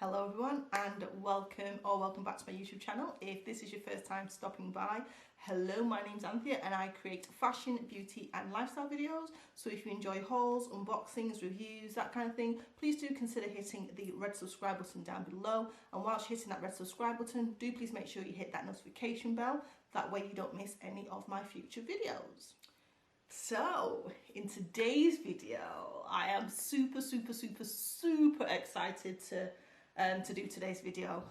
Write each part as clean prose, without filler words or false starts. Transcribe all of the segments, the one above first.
Hello everyone and welcome back to my YouTube channel. If this is your first time stopping by, hello, my name's Anthea and I create fashion, beauty and lifestyle videos. So if you enjoy hauls, unboxings, reviews, that kind of thing, please do consider hitting the red subscribe button down below. And whilst you're hitting that red subscribe button, do please make sure you hit that notification bell. That way you don't miss any of my future videos. So in today's video, I am super excited to do today's video.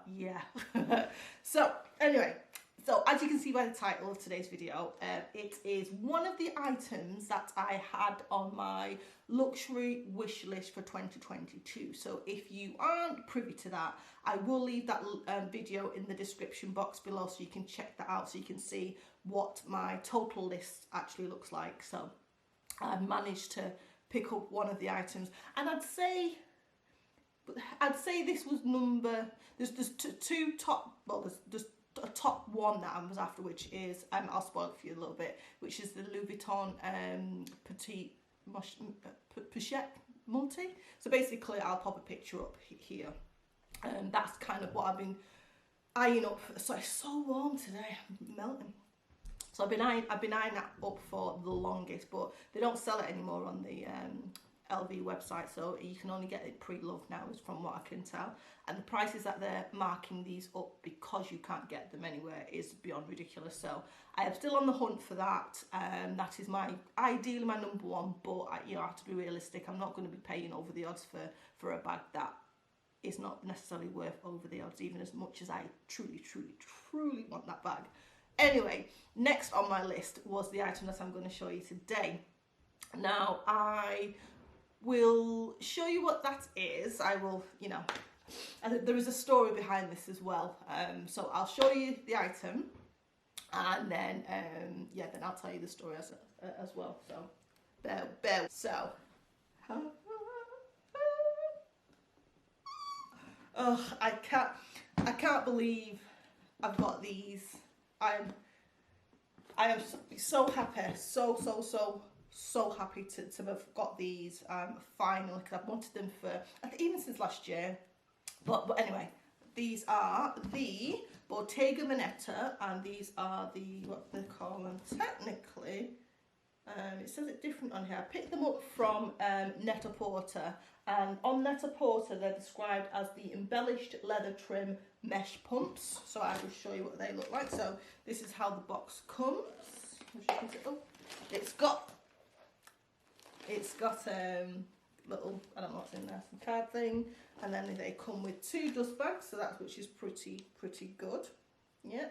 Yeah. So anyway, so as you can see by the title of today's video, it is one of the items that I had on my luxury wish list for 2022. So if you aren't privy to that, I will leave that video in the description box below so you can check that out, so you can see what my total list actually looks like. So I managed to pick up one of the items, and I'd say this was there's two top, well there's a top one that I was after, which is I'll spoil it for you a little bit, which is the Louis Vuitton Pochette multi. So basically I'll pop a picture up here, and that's kind of what I've been eyeing up. So it's so warm today, I'm melting. So I've been eyeing that up for the longest, but they don't sell it anymore on the LV website, so you can only get it pre-loved now, is from what I can tell. And the prices that they're marking these up because you can't get them anywhere is beyond ridiculous. So I am still on the hunt for that. That is ideally my number one, but I have to be realistic. I'm not going to be paying over the odds for a bag that is not necessarily worth over the odds, even as much as I truly want that bag. Anyway, next on my list was the item that I'm going to show you today. Now, I will show you what that is. I will, and there is a story behind this as well. So I'll show you the item, and then, then I'll tell you the story as well. So, bear. So, oh, I can't believe I've got these. I am so happy, so happy to have got these finally, because I've wanted them for even since last year. But anyway, these are the Bottega Veneta, and these are the, what they call them technically. It says it different on here. I picked them up from Net-a-Porter, and on Net-a-Porter they're described as the embellished leather trim mesh pumps. So I will show you what they look like. So this is how the box comes. It's got little, I don't know what's in there, some card thing, and then they come with two dust bags, so that's, which is pretty good. Yeah,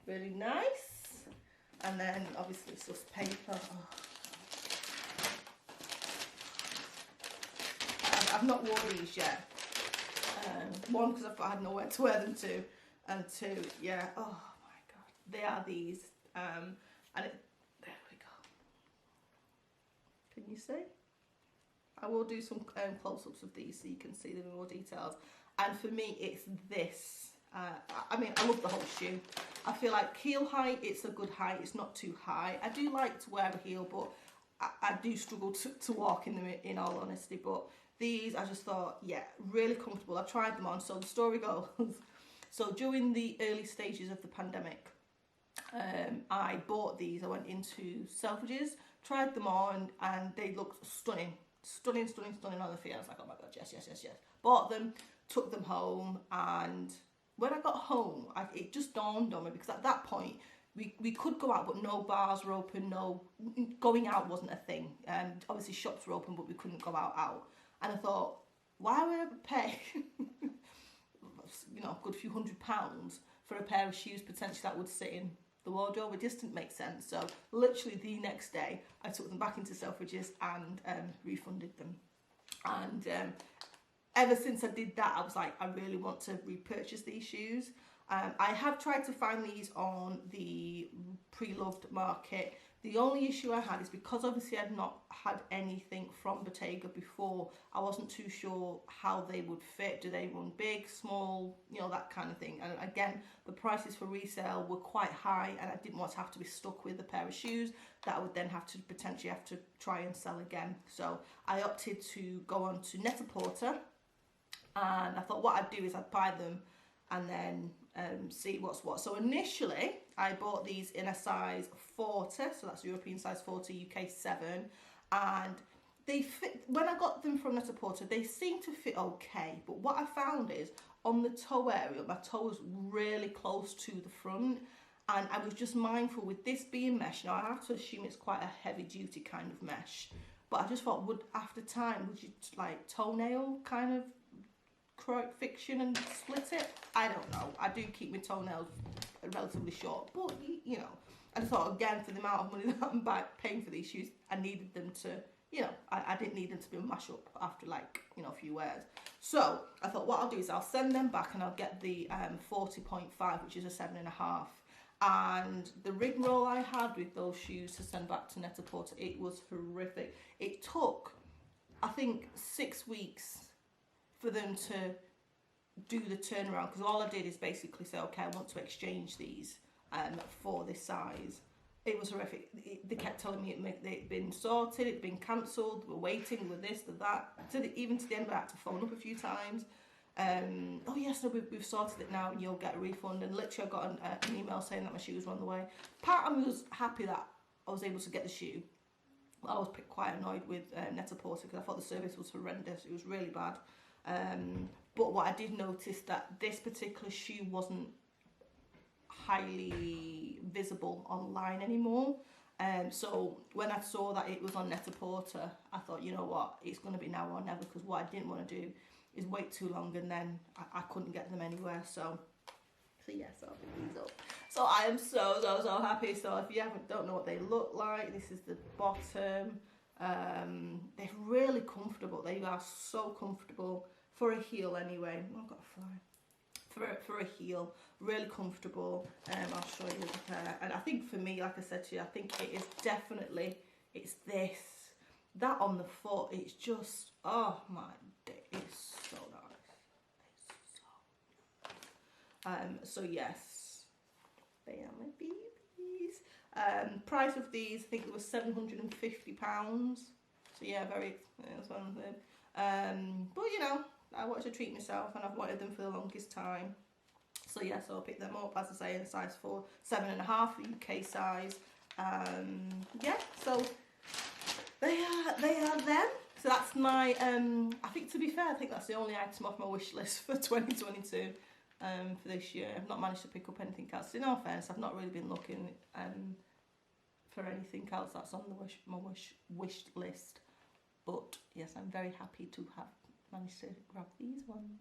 really nice. And then obviously it's just paper. Oh. I've not worn these yet. One, because I had nowhere to wear them to, and two, yeah. Oh my god, they are these. And there we go. Can you see? I will do some close-ups of these so you can see them in more details. And for me, it's this. I mean, I love the whole shoe. I feel like heel height, it's a good height. It's not too high. I do like to wear a heel, but I do struggle to walk in them, in all honesty. But these, I just thought, yeah, really comfortable. I tried them on. So the story goes, so during the early stages of the pandemic, I bought these. I went into Selfridges, tried them on, and they looked stunning on the feet. I was like, oh my god, yes. Bought them, took them home, and when I got home, it just dawned on me, because at that point we could go out, but no bars were open, no going out wasn't a thing. Obviously shops were open, but we couldn't go out. And I thought, why would I pay a good few £100 for a pair of shoes potentially that would sit in the wardrobe? It just didn't make sense. So literally the next day I took them back into Selfridges and refunded them. And ever since I did that, I was like, I really want to repurchase these shoes. I have tried to find these on the pre-loved market. The only issue I had is, because obviously I'd not had anything from Bottega before, I wasn't too sure how they would fit. Do they run big, small, that kind of thing. And again, the prices for resale were quite high, and I didn't want to have to be stuck with a pair of shoes that I would then potentially have to try and sell again. So I opted to go on to Net-a-Porter, And I thought what I'd do is I'd buy them and then see what's what. So initially I bought these in a size 40, so that's European size 40, UK 7, and they fit. When I got them from Net-a-Porter, they seem to fit okay, but what I found is on the toe area, my toe was really close to the front, and I was just mindful with this being mesh. Now I have to assume it's quite a heavy duty kind of mesh, but I just thought, would after time, would you like toenail kind of fiction and split it? I don't know. I do keep my toenails relatively short, but you know, I just thought, again, for the amount of money that I'm paying for these shoes, I needed them to, you know, I didn't need them to be mash up after, like, you know, a few wears. So I thought what I'll do is I'll send them back and I'll get the 40.5, which is a 7.5. And the rigmarole I had with those shoes to send back to Net-a-Porter, it was horrific. It took, I think, 6 weeks for them to do the turnaround, because all I did is basically say, okay, I want to exchange these for this size. It was horrific. They kept telling me it'd been sorted, it'd been cancelled, we're waiting, with this, with that. Even to the end, I had to phone up a few times. Oh yes, no, we've sorted it now, you'll get a refund. And literally I got an email saying that my shoes were on the way. Part of me was happy that I was able to get the shoe. I was quite annoyed with Net-a-Porter because I thought the service was horrendous. It was really bad. But what I did notice that this particular shoe wasn't highly visible online anymore. So when I saw that it was on Net-a-Porter, I thought, you know what, it's going to be now or never, because what I didn't want to do is wait too long and then I couldn't get them anywhere. So yes, I'll pick these up. So I am so happy. So if you don't know what they look like, this is the bottom. They're really comfortable. They are so comfortable for a heel anyway. Oh, I've got a fly. For a heel, really comfortable. I'll show you the pair. And I think for me, like I said to you, I think it is definitely, it's this. That on the foot, it's just, oh my day, it's so nice. It's so nice. So yes, they are my babies. Price of these, I think it was £750. So yeah, very expensive. But you know, I wanted to treat myself and I've wanted them for the longest time. So yeah, so I'll pick them up, as I say, in a size 4, 7.5, UK size. Yeah, so they are them. So that's my, I think, to be fair, I think that's the only item off my wish list for 2022 for this year. I've not managed to pick up anything else. In all fairness, I've not really been looking for anything else that's on the my wish list. But yes, I'm very happy to have managed to grab these ones.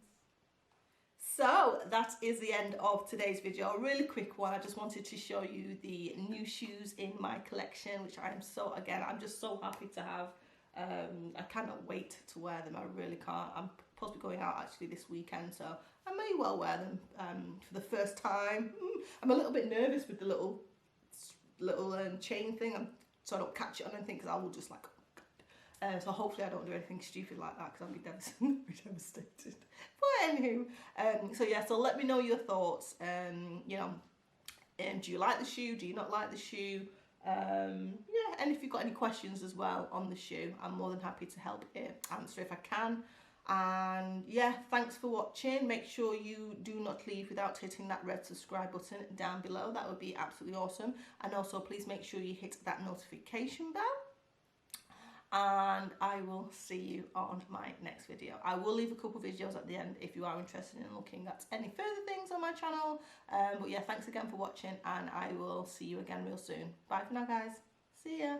So that is the end of today's video. A really quick one. I just wanted to show you the new shoes in my collection, which I'm just so happy to have. I cannot wait to wear them. I really can't. I'm supposed to be going out actually this weekend, so I may well wear them for the first time. I'm a little bit nervous with the little chain thing, so I don't catch it on anything, because I will just like, so hopefully I don't do anything stupid like that, because I'll be devastated. But anywho, so yeah, so let me know your thoughts. You know, do you like the shoe? Do you not like the shoe? Yeah, and if you've got any questions as well on the shoe, I'm more than happy to help answer if I can. And yeah, thanks for watching. Make sure you do not leave without hitting that red subscribe button down below. That would be absolutely awesome. And also please make sure you hit that notification bell. And I will see you on my next video. I will leave a couple of videos at the end if you are interested in looking at any further things on my channel. But yeah, thanks again for watching, and I will see you again real soon. Bye for now, guys. See ya.